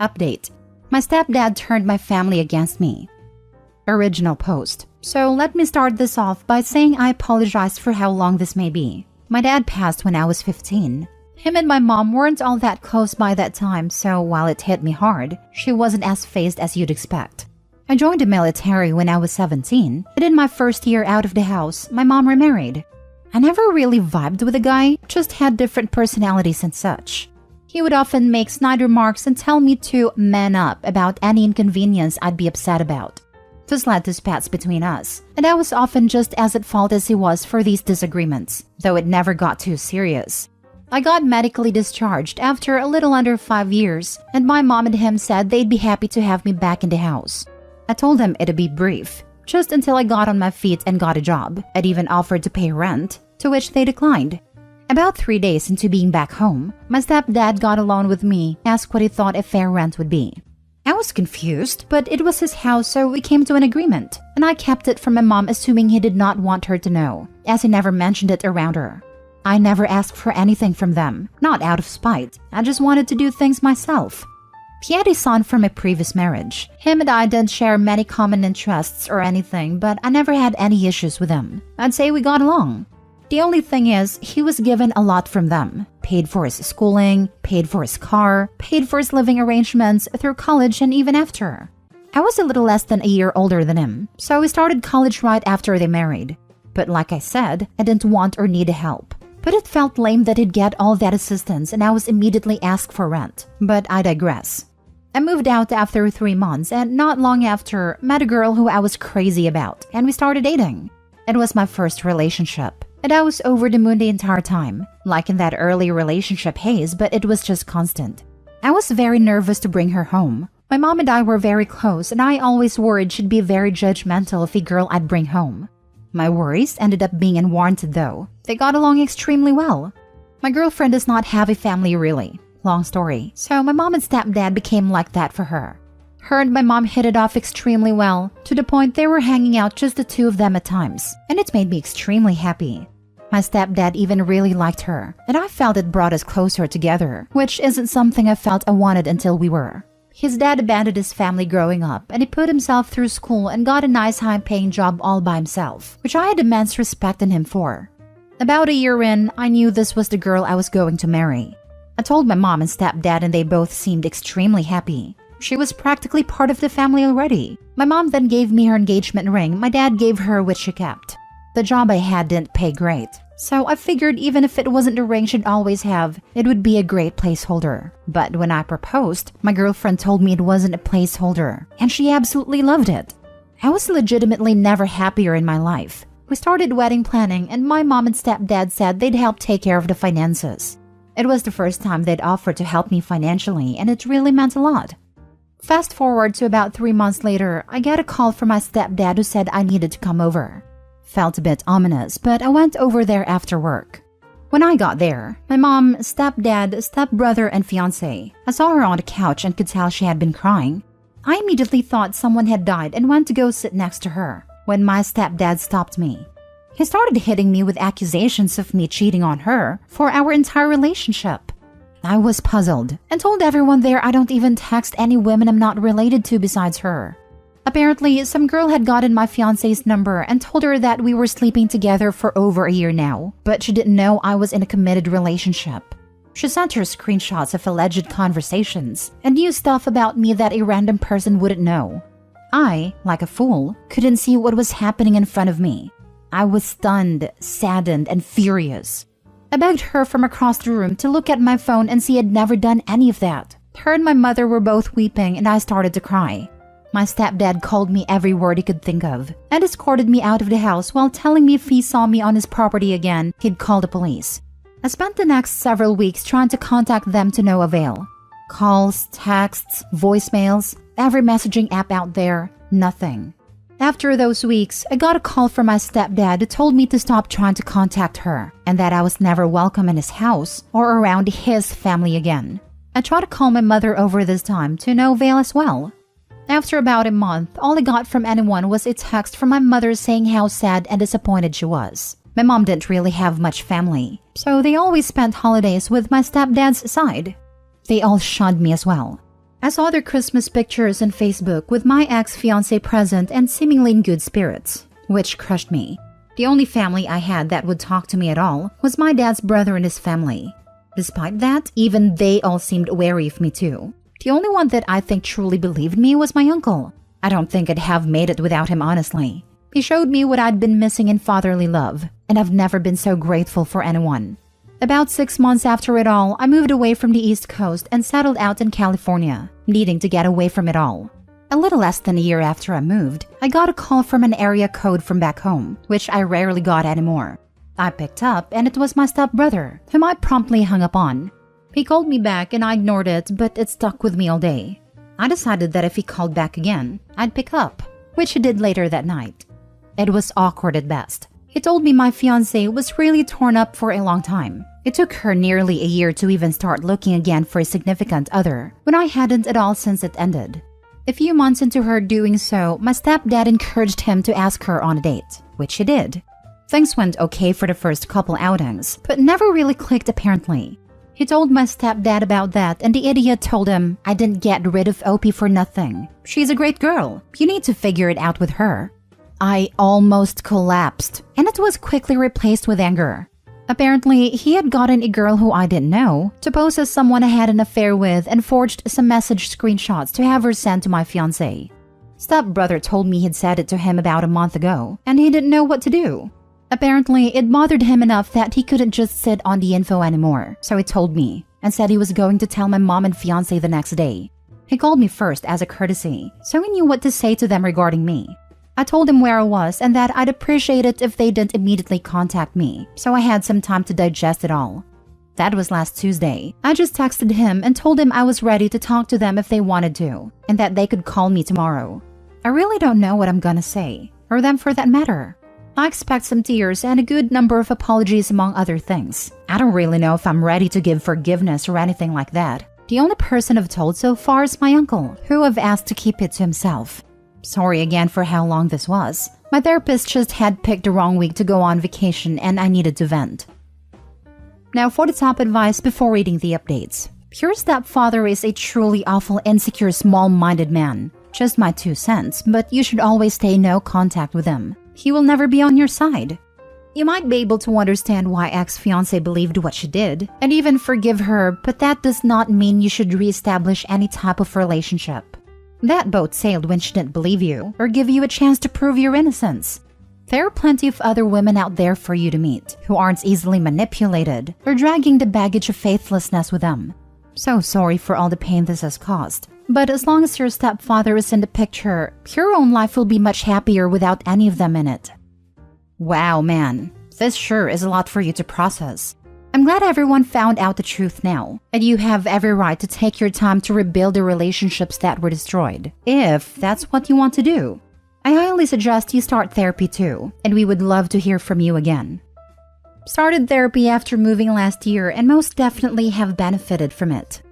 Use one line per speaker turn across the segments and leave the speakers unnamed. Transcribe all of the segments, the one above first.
Update. My stepdad turned my family against me. Original post. So let me start this off by saying I apologize for how long this may be. My dad passed when I was 15. Him and my mom weren't all that close by that time, so while it hit me hard, she wasn't as phased as you'd expect. I joined the military when I was 17, but in my first year out of the house, my mom remarried. I never really vibed with the guy, just had different personalities and such. He would often make snide remarks and tell me to man up about any inconvenience I'd be upset about. This led to spats between us, and I was often just as at fault as he was for these disagreements, though it never got too serious. I got medically discharged after a little under 5 years, and my mom and him said they'd be happy to have me back in the house. I told them it'd be brief, just until I got on my feet and got a job. I'd even offered to pay rent, to which they declined. About 3 days into being back home, my stepdad got alone with me, asked what he thought a fair rent would be. I was confused, but it was his house, so we came to an agreement, and I kept it from my mom, assuming he did not want her to know, as he never mentioned it around her. I never asked for anything from them, not out of spite. I just wanted to do things myself. He had a son from a previous marriage. Him and I didn't share many common interests or anything, but I never had any issues with him. I'd say we got along. The only thing is, he was given a lot from them. Paid for his schooling, paid for his car, paid for his living arrangements through college and even after. I was a little less than a year older than him, so we started college right after they married. But like I said, I didn't want or need help. But it felt lame that he'd get all that assistance and I was immediately asked for rent. But I digress. I moved out after 3 months and not long after, met a girl who I was crazy about, and we started dating. It was my first relationship. And I was over the moon the entire time, like in that early relationship haze, but it was just constant. I was very nervous to bring her home. My mom and I were very close, and I always worried she'd be very judgmental of a girl I'd bring home. My worries ended up being unwarranted though. They got along extremely well. My girlfriend does not have a family really. Long story. So my mom and stepdad became like that for her. Her and my mom hit it off extremely well, to the point they were hanging out just the two of them at times, and it made me extremely happy. My stepdad even really liked her, and I felt it brought us closer together, which isn't something I felt I wanted until we were. His dad abandoned his family growing up, and he put himself through school and got a nice high-paying job all by himself, which I had immense respect in him for. About a year in, I knew this was the girl I was going to marry. I told my mom and stepdad, and they both seemed extremely happy. She was practically part of the family already. My mom then gave me her engagement ring. My dad gave her, which she kept. The job I had didn't pay great, so I figured even if it wasn't the ring she'd always have, it would be a great placeholder. But when I proposed, my girlfriend told me it wasn't a placeholder, and she absolutely loved it. I was legitimately never happier in my life. We started wedding planning, and my mom and stepdad said they'd help take care of the finances. It was the first time they'd offered to help me financially, and it really meant a lot. Fast forward to about 3 months later, I got a call from my stepdad who said I needed to come over. Felt a bit ominous, but I went over there after work. When I got there, my mom, stepdad, stepbrother, and fiancé. I saw her on the couch and could tell she had been crying. I immediately thought someone had died and went to go sit next to her, when my stepdad stopped me. He started hitting me with accusations of me cheating on her for our entire relationship. I was puzzled and told everyone there I don't even text any women I'm not related to besides her. Apparently, some girl had gotten my fiancé's number and told her that we were sleeping together for over a year now, but she didn't know I was in a committed relationship. She sent her screenshots of alleged conversations and knew stuff about me that a random person wouldn't know. I, like a fool, couldn't see what was happening in front of me. I was stunned, saddened, and furious. I begged her from across the room to look at my phone and see I'd never done any of that. Her and my mother were both weeping and I started to cry. My stepdad called me every word he could think of and escorted me out of the house while telling me if he saw me on his property again, he'd call the police. I spent the next several weeks trying to contact them to no avail. Calls, texts, voicemails, every messaging app out there, nothing. After those weeks, I got a call from my stepdad who told me to stop trying to contact her and that I was never welcome in his house or around his family again. I tried to call my mother over this time to no avail as well. After about a month, all I got from anyone was a text from my mother saying how sad and disappointed she was. My mom didn't really have much family, so they always spent holidays with my stepdad's side. They all shunned me as well. I saw their Christmas pictures on Facebook with my ex-fiancé present and seemingly in good spirits, which crushed me. The only family I had that would talk to me at all was my dad's brother and his family. Despite that, even they all seemed wary of me too. The only one that I think truly believed me was my uncle. I don't think I'd have made it without him, honestly. He showed me what I'd been missing in fatherly love, and I've never been so grateful for anyone. About 6 months after it all, I moved away from the East Coast and settled out in California, needing to get away from it all. A little less than a year after I moved, I got a call from an area code from back home, which I rarely got anymore. I picked up, and it was my stepbrother, whom I promptly hung up on. He called me back and I ignored it, but it stuck with me all day. I decided that if he called back again, I'd pick up, which he did later that night. It was awkward at best. He told me my fiancée was really torn up for a long time. It took her nearly a year to even start looking again for a significant other, when I hadn't at all since it ended. A few months into her doing so, my stepdad encouraged him to ask her on a date, which he did. Things went okay for the first couple outings, but never really clicked apparently. He told my stepdad about that, and the idiot told him, "I didn't get rid of Opie for nothing. She's a great girl. You need to figure it out with her." I almost collapsed, and it was quickly replaced with anger. Apparently, he had gotten a girl who I didn't know to pose as someone I had an affair with and forged some message screenshots to have her sent to my fiancé. Stepbrother told me he'd said it to him about a month ago, and he didn't know what to do. Apparently, it bothered him enough that he couldn't just sit on the info anymore, so he told me and said he was going to tell my mom and fiancé the next day. He called me first as a courtesy, so he knew what to say to them regarding me. I told him where I was and that I'd appreciate it if they didn't immediately contact me, so I had some time to digest it all. That was last Tuesday. I just texted him and told him I was ready to talk to them if they wanted to, and that they could call me tomorrow. I really don't know what I'm gonna say, or them for that matter. I expect some tears and a good number of apologies among other things. I don't really know if I'm ready to give forgiveness or anything like that. The only person I've told so far is my uncle, who I've asked to keep it to himself. Sorry again for how long this was. My therapist just had picked the wrong week to go on vacation and I needed to vent. Now for the top advice before reading the updates. Your stepfather is a truly awful, insecure, small-minded man. Just my 2 cents, but you should always stay in no contact with him. He will never be on your side. You might be able to understand why ex-fiancé believed what she did, and even forgive her, but that does not mean you should re-establish any type of relationship. That boat sailed when she didn't believe you, or give you a chance to prove your innocence. There are plenty of other women out there for you to meet, who aren't easily manipulated, or dragging the baggage of faithlessness with them. So sorry for all the pain this has caused. But as long as your stepfather is in the picture, your own life will be much happier without any of them in it. Wow, man. This sure is a lot for you to process. I'm glad everyone found out the truth now, and you have every right to take your time to rebuild the relationships that were destroyed, if that's what you want to do. I highly suggest you start therapy too, and we would love to hear from you again. Started therapy after moving last year and most definitely have benefited from it.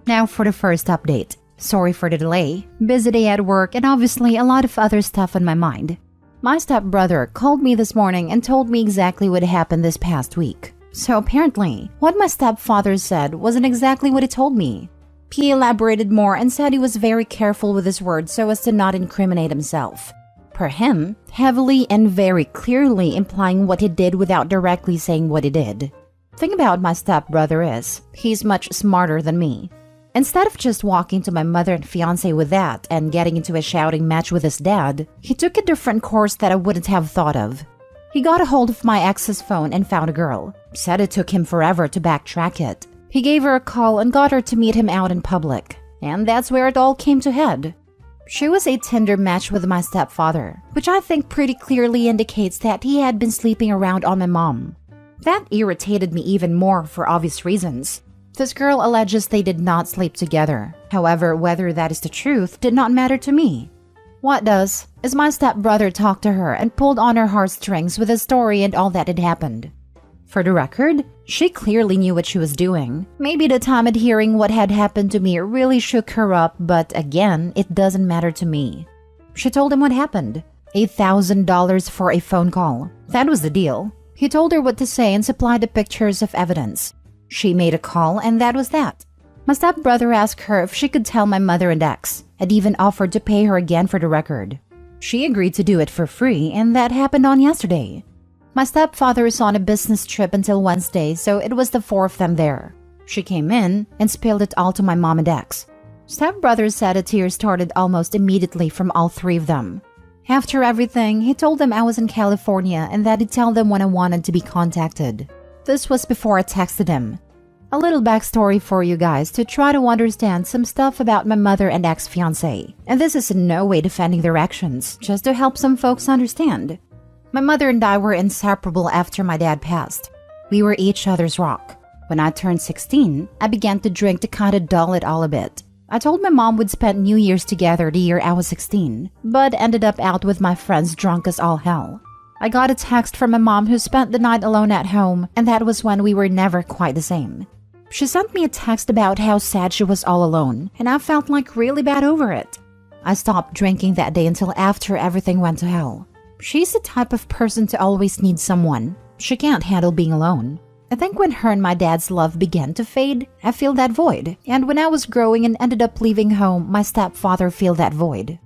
Now for the first update. Sorry for the delay, busy day at work and obviously a lot of other stuff on my mind. My stepbrother called me this morning and told me exactly what happened this past week. So apparently, what my stepfather said wasn't exactly what he told me. He elaborated more and said he was very careful with his words so as to not incriminate himself. Per him, heavily and very clearly implying what he did without directly saying what he did. Thing about my stepbrother is, he's much smarter than me. Instead of just walking to my mother and fiancé with that and getting into a shouting match with his dad, he took a different course that I wouldn't have thought of. He got a hold of my ex's phone and found a girl. Said it took him forever to backtrack it. He gave her a call and got her to meet him out in public. And that's where it all came to head. She was a Tinder match with my stepfather, which I think pretty clearly indicates that he had been sleeping around on my mom. That irritated me even more for obvious reasons. This girl alleges they did not sleep together. However, whether that is the truth did not matter to me. What does is my stepbrother talked to her and pulled on her heartstrings with his story and all that had happened. For the record, she clearly knew what she was doing. Maybe the time at hearing what had happened to me really shook her up, but again, it doesn't matter to me. She told him what happened. $1,000 for a phone call. That was the deal. He told her what to say and supplied the pictures of evidence. She made a call and that was that. My stepbrother asked her if she could tell my mother and ex, and even offered to pay her again for the record. She agreed to do it for free, and that happened on yesterday. My stepfather is on a business trip until Wednesday, so it was the four of them there. She came in and spilled it all to my mom and ex. Stepbrother said a tear started almost immediately from all three of them. After everything, he told them I was in California and that he'd tell them when I wanted to be contacted. This was before I texted him. A little backstory for you guys to try to understand some stuff about my mother and ex-fiancé. And this is in no way defending their actions, just to help some folks understand. My mother and I were inseparable after my dad passed. We were each other's rock. When I turned 16, I began to drink to kind of dull it all a bit. I told my mom we'd spent New Year's together the year I was 16, but ended up out with my friends drunk as all hell. I got a text from my mom who spent the night alone at home, and that was when we were never quite the same. She sent me a text about how sad she was all alone, and I felt like really bad over it. I stopped drinking that day until after everything went to hell. She's the type of person to always need someone. She can't handle being alone. I think when her and my dad's love began to fade, I feel that void. And when I was growing and ended up leaving home, my stepfather filled that void.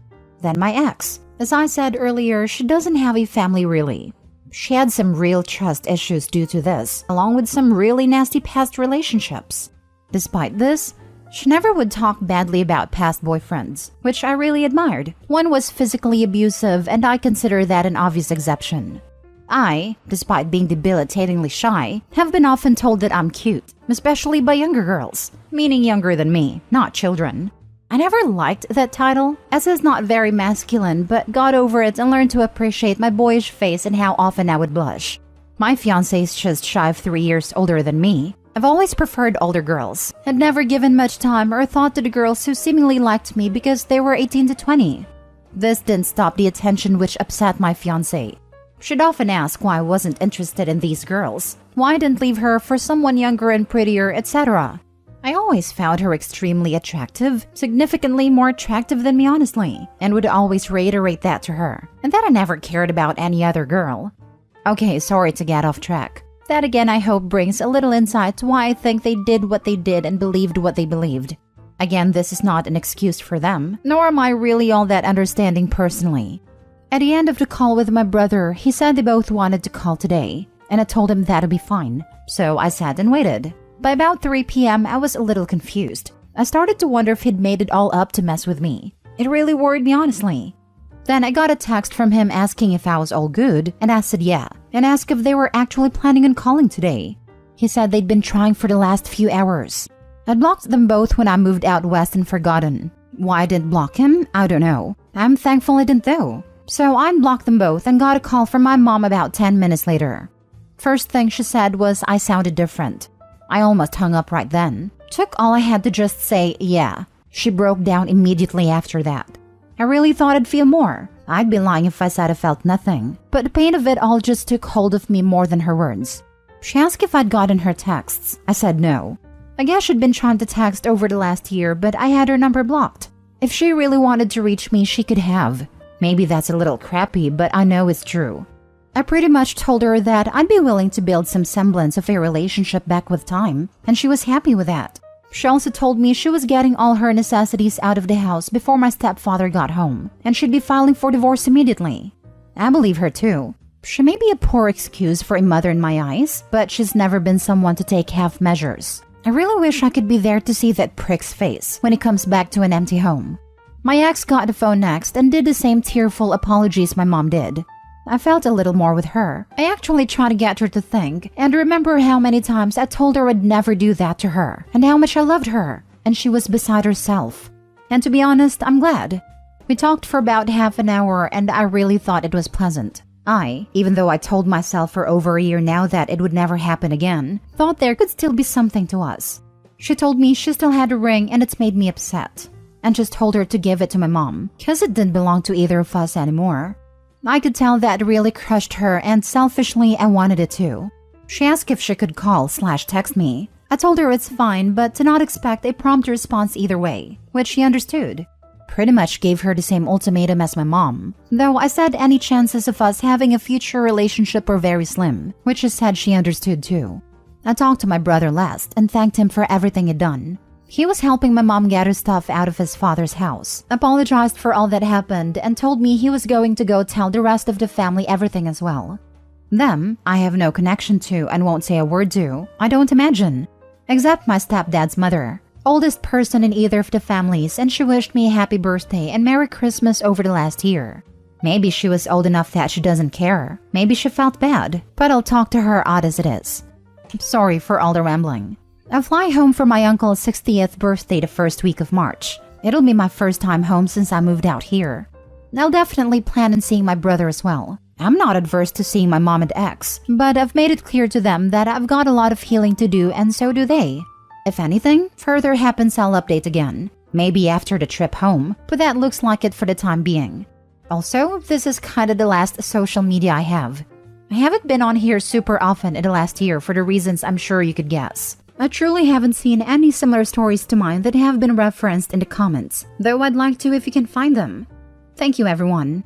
Then my ex. As I said earlier, she doesn't have a family really. She had some real trust issues due to this, along with some really nasty past relationships. Despite this, she never would talk badly about past boyfriends, which I really admired. One was physically abusive, and I consider that an obvious exception. I, despite being debilitatingly shy, have been often told that I'm cute, especially by younger girls, meaning younger than me, not children. I never liked that title, as it's not very masculine, but got over it and learned to appreciate my boyish face and how often I would blush. My fiancé is just shy of 3 years older than me. I've always preferred older girls, had never given much time or thought to the girls who seemingly liked me because they were 18 to 20. This didn't stop the attention which upset my fiancé. She'd often ask why I wasn't interested in these girls, why I didn't leave her for someone younger and prettier, etc. I always found her extremely attractive, significantly more attractive than me honestly, and would always reiterate that to her, and that I never cared about any other girl. Okay, sorry to get off track. That again I hope brings a little insight to why I think they did what they did and believed what they believed. Again, this is not an excuse for them, nor am I really all that understanding personally. At the end of the call with my brother, he said they both wanted to call today, and I told him that'd be fine, so I sat and waited. By about 3 p.m., I was a little confused. I started to wonder if he'd made it all up to mess with me. It really worried me honestly. Then I got a text from him asking if I was all good, and I said yeah, and asked if they were actually planning on calling today. He said they'd been trying for the last few hours. I'd blocked them both when I moved out west and forgotten. Why I didn't block him, I don't know. I'm thankful I didn't though. So I unblocked them both and got a call from my mom about 10 minutes later. First thing she said was I sounded different. I almost hung up right then. Took all I had to just say, yeah. She broke down immediately after that. I really thought I'd feel more. I'd be lying if I said I felt nothing. But the pain of it all just took hold of me more than her words. She asked if I'd gotten her texts. I said no. I guess she'd been trying to text over the last year, but I had her number blocked. If she really wanted to reach me, she could have. Maybe that's a little crappy, but I know it's true. I pretty much told her that I'd be willing to build some semblance of a relationship back with time, and she was happy with that. She also told me she was getting all her necessities out of the house before my stepfather got home, and she'd be filing for divorce immediately. I believe her too. She may be a poor excuse for a mother in my eyes, but she's never been someone to take half measures. I really wish I could be there to see that prick's face when he comes back to an empty home. My ex got the phone next and did the same tearful apologies my mom did. I felt a little more with her. I actually tried to get her to think and remember how many times I told her I'd never do that to her and how much I loved her, and she was beside herself. And to be honest, I'm glad. We talked for about half an hour and I really thought it was pleasant. Even though I told myself for over a year now that it would never happen again, thought there could still be something to us. She told me she still had a ring and it's made me upset, and just told her to give it to my mom, cause it didn't belong to either of us anymore. I could tell that really crushed her, and selfishly I wanted it too. She asked if she could call/text me. I told her it's fine, but to not expect a prompt response either way, which she understood. Pretty much gave her the same ultimatum as my mom, though I said any chances of us having a future relationship were very slim, which she said she understood too. I talked to my brother last and thanked him for everything he'd done. He was helping my mom get her stuff out of his father's house, apologized for all that happened, and told me he was going to go tell the rest of the family everything as well. Them, I have no connection to and won't say a word to, I don't imagine. Except my stepdad's mother, oldest person in either of the families, and she wished me a happy birthday and Merry Christmas over the last year. Maybe she was old enough that she doesn't care. Maybe she felt bad, but I'll talk to her odd as it is. Sorry for all the rambling. I fly home for my uncle's 60th birthday the first week of March. It'll be my first time home since I moved out here. I'll definitely plan on seeing my brother as well. I'm not adverse to seeing my mom and ex, but I've made it clear to them that I've got a lot of healing to do and so do they. If anything further happens, I'll update again. Maybe after the trip home, but that looks like it for the time being. Also, this is kinda the last social media I have. I haven't been on here super often in the last year for the reasons I'm sure you could guess. I truly haven't seen any similar stories to mine that have been referenced in the comments, though I'd like to if you can find them. Thank you, everyone.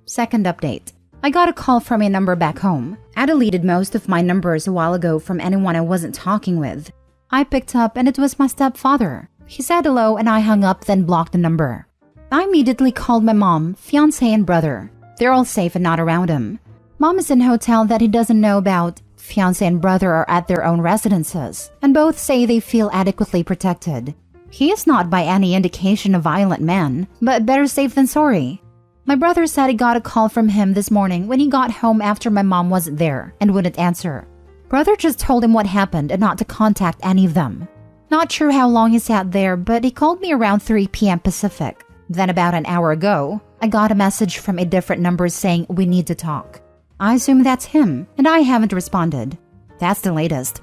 Second update. I got a call from a number back home. I deleted most of my numbers a while ago from anyone I wasn't talking with. I picked up and it was my stepfather. He said hello and I hung up, then blocked the number. I immediately called my mom, fiancé, and brother. They're all safe and not around him. Mom is in a hotel that he doesn't know about. Fiancé and brother are at their own residences, and both say they feel adequately protected. He is not by any indication a violent man, but better safe than sorry. My brother said he got a call from him this morning when he got home after my mom wasn't there and wouldn't answer. Brother just told him what happened and not to contact any of them. Not sure how long he sat there, but he called me around 3 p.m. Pacific. Then about an hour ago, I got a message from a different number saying we need to talk. I assume that's him, and I haven't responded. That's the latest.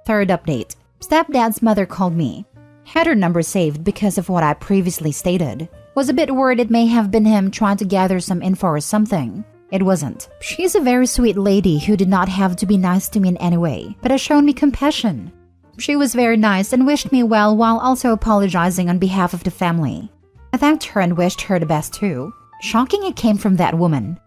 Third update. Stepdad's mother called me. Had her number saved because of what I previously stated. Was a bit worried it may have been him trying to gather some info or something. It wasn't. She's a very sweet lady who did not have to be nice to me in any way, but has shown me compassion. She was very nice and wished me well while also apologizing on behalf of the family. I thanked her and wished her the best too. Shocking it came from that woman.